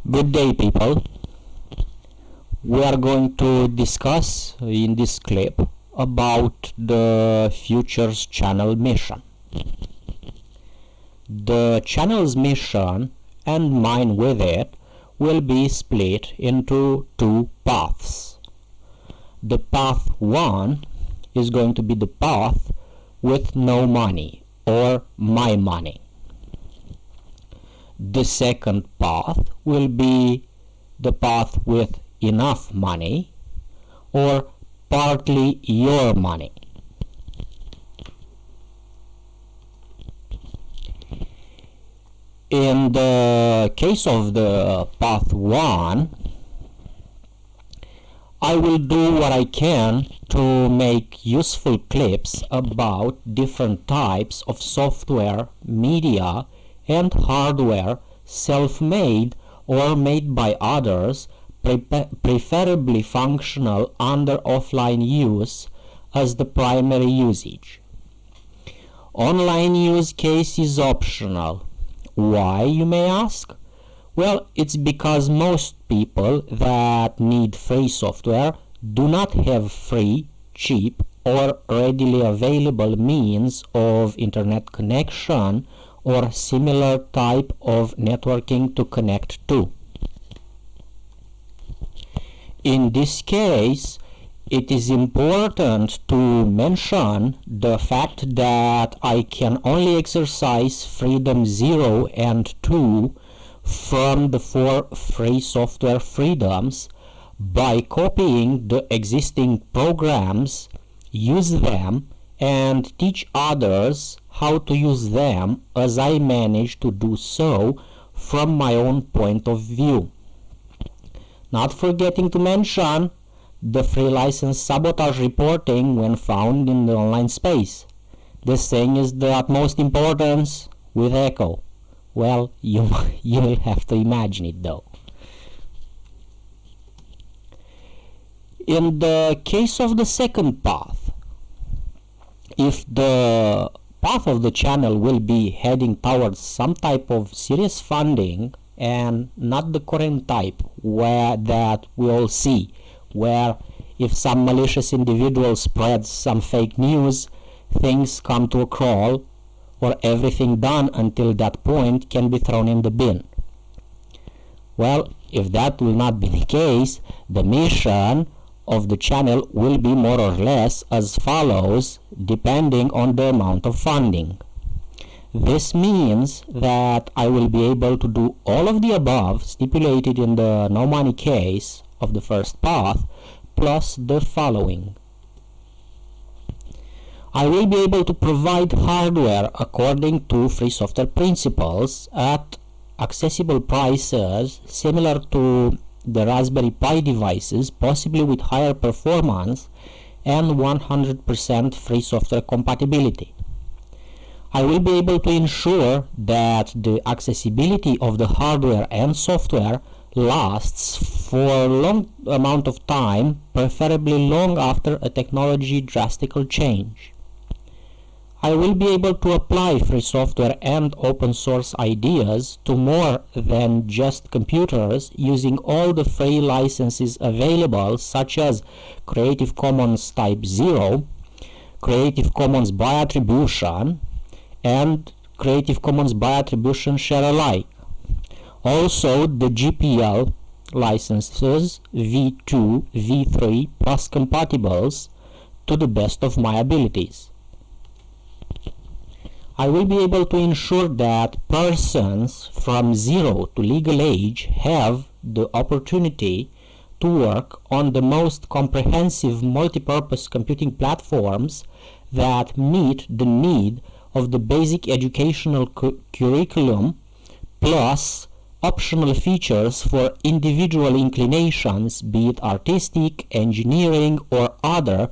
Good day, people. We are going to discuss in this clip about the Futures channel mission. The channel's mission and mine with it will be split into two paths. The path 1 is going to be the path with no money or my money. The second path will be the path with enough money or partly your money. In the case of the path 1, I will do what I can to make useful clips about different types of software, media, and hardware, self-made or made by others, preferably functional under offline use as the primary usage. Online use case is optional. Why, you may ask? Well, it's because most people that need free software do not have free, cheap, or readily available means of internet connection or similar type of networking to connect to. In this case, it is important to mention the fact that I can only exercise freedom 0 and 2 from the 4 free software freedoms by copying the existing programs, use them, and teach others how to use them as I manage to do so from my own point of view. Not forgetting to mention the free license sabotage reporting when found in the online space. This thing is the utmost importance with Echo. Well, you will have to imagine it though. In the case of the second path, if the path of the channel will be heading towards some type of serious funding and not the current type that we all see, where if some malicious individual spreads some fake news, things come to a crawl, or everything done until that point can be thrown in the bin. Well, if that will not be the case, the mission of the channel will be more or less as follows, depending on the amount of funding. This means that I will be able to do all of the above stipulated in the no money case of the first path, plus the following. I will be able to provide hardware according to free software principles at accessible prices similar to the Raspberry Pi devices, possibly with higher performance and 100% free software compatibility. I will be able to ensure that the accessibility of the hardware and software lasts for a long amount of time, preferably long after a technology drastical change. I will be able to apply free software and open source ideas to more than just computers using all the free licenses available, such as Creative Commons Type 0, Creative Commons by attribution, and Creative Commons by attribution share alike. Also the GPL licenses V2, V3 plus compatibles to the best of my abilities. I will be able to ensure that persons from 0 to legal age have the opportunity to work on the most comprehensive multipurpose computing platforms that meet the need of the basic educational curriculum, plus optional features for individual inclinations, be it artistic, engineering, or other,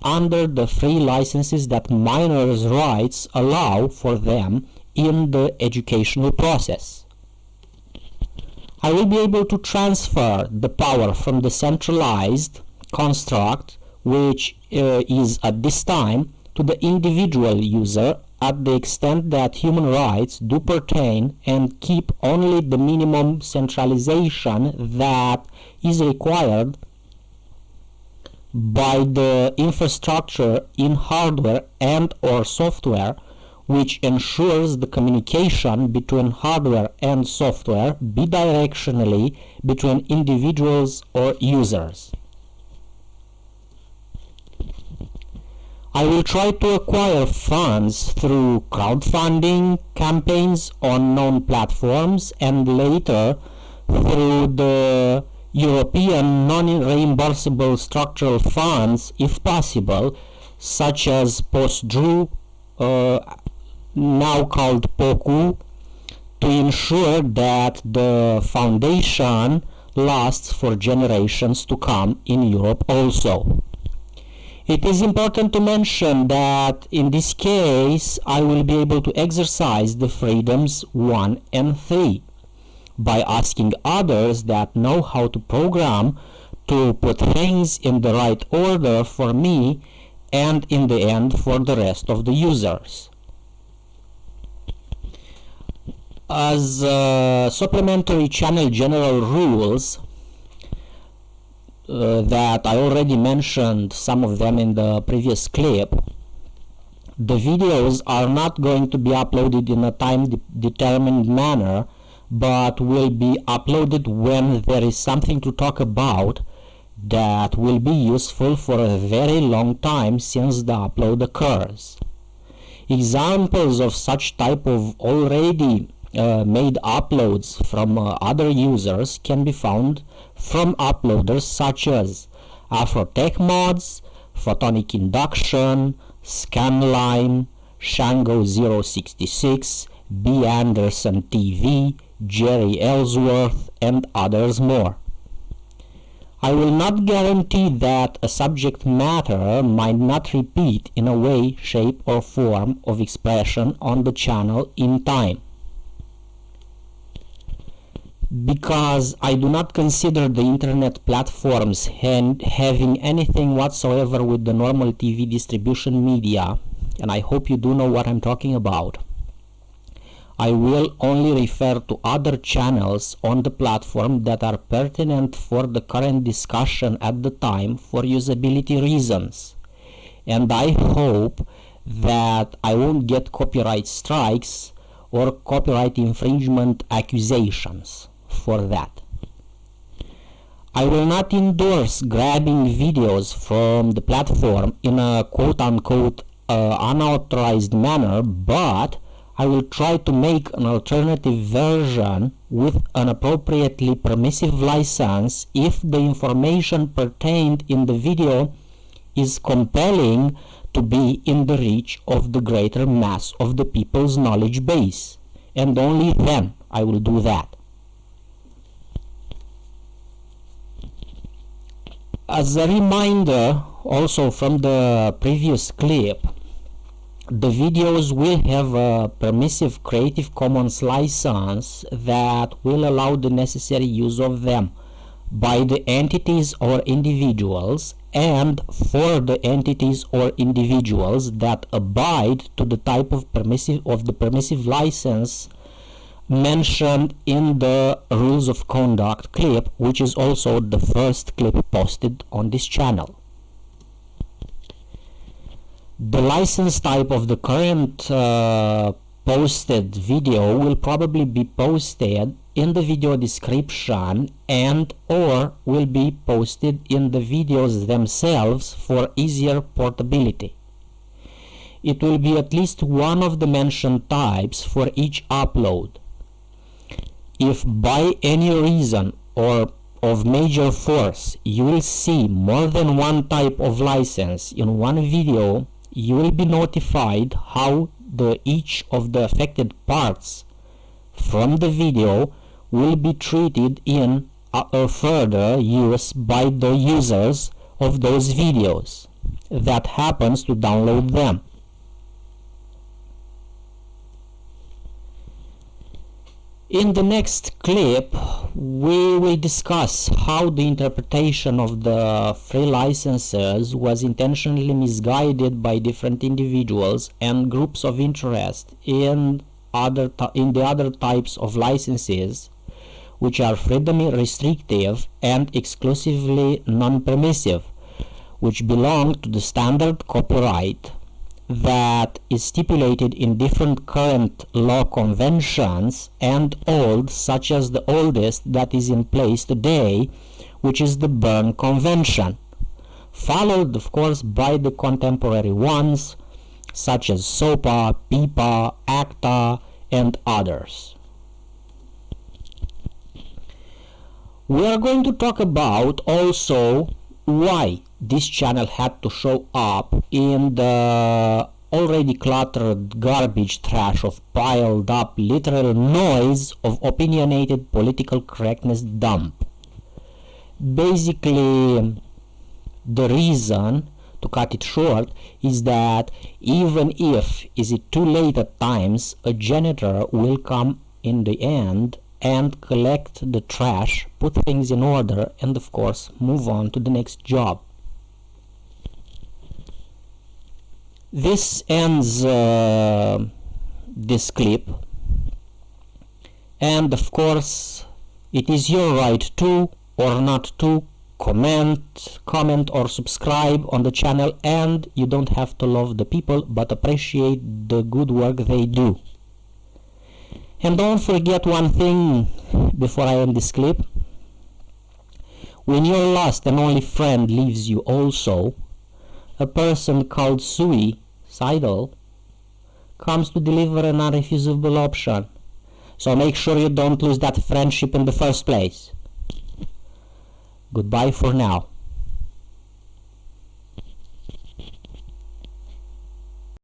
under the free licenses that minors' rights allow for them in the educational process. I will be able to transfer the power from the centralized construct, which is at this time, to the individual user at the extent that human rights do pertain and keep only the minimum centralization that is required by the infrastructure in hardware and or software, which ensures the communication between hardware and software bidirectionally between individuals or users. I will try to acquire funds through crowdfunding campaigns on known platforms and later through the European non-reimbursable structural funds if possible, such as PostDRU, now called POCU, to ensure that the foundation lasts for generations to come in Europe also. It is important to mention that in this case I will be able to exercise the freedoms 1 and 3 by asking others that know how to program to put things in the right order for me and in the end for the rest of the users. As supplementary channel general rules, that I already mentioned some of them in the previous clip, the videos are not going to be uploaded in a time-determined manner, but will be uploaded when there is something to talk about that will be useful for a very long time since the upload occurs. Examples of such type of already made uploads from other users can be found from uploaders such as Afrotech Mods, Photonic Induction, Scanline, Shango 066, B. Anderson TV, Jerry Ellsworth, and others more. I will not guarantee that a subject matter might not repeat in a way, shape, or form of expression on the channel in time. Because I do not consider the internet platforms having anything whatsoever with the normal TV distribution media, and I hope you do know what I'm talking about, I will only refer to other channels on the platform that are pertinent for the current discussion at the time for usability reasons. And I hope that I won't get copyright strikes or copyright infringement accusations for that. I will not endorse grabbing videos from the platform in a quote-unquote unauthorized manner, but I will try to make an alternative version with an appropriately permissive license if the information pertained in the video is compelling to be in the reach of the greater mass of the people's knowledge base, and only then I will do that. As a reminder, also from the previous clip, the videos will have a permissive Creative Commons license that will allow the necessary use of them by the entities or individuals and for the entities or individuals that abide to the type of the permissive license mentioned in the Rules of Conduct clip, which is also the first clip posted on this channel. The license type of the current posted video will probably be posted in the video description and or will be posted in the videos themselves for easier portability. It will be at least one of the mentioned types for each upload. If by any reason or of major force you will see more than one type of license in one video, you will be notified how each of the affected parts from the video will be treated in further use by the users of those videos that happens to download them. In the next clip, we will discuss how the interpretation of the free licenses was intentionally misguided by different individuals and groups of interest in the other types of licenses, which are freedom restrictive and exclusively non-permissive, which belong to the standard copyright that is stipulated in different current law conventions and old, such as the oldest that is in place today, which is the Berne Convention, followed of course by the contemporary ones such as SOPA, PIPA, ACTA, and others. We are going to talk about also why this channel had to show up in the already cluttered garbage trash of piled up literal noise of opinionated political correctness dump. Basically, the reason, to cut it short, is that even if is it too late at times, a janitor will come in the end and collect the trash, put things in order, and of course move on to the next job. This ends this clip, and of course it is your right to or not to comment or subscribe on the channel, and you don't have to love the people but appreciate the good work they do. And don't forget one thing before I end this clip. When your last and only friend leaves you also, a person called suicidal comes to deliver an unrefusable option. So make sure you don't lose that friendship in the first place. Goodbye for now.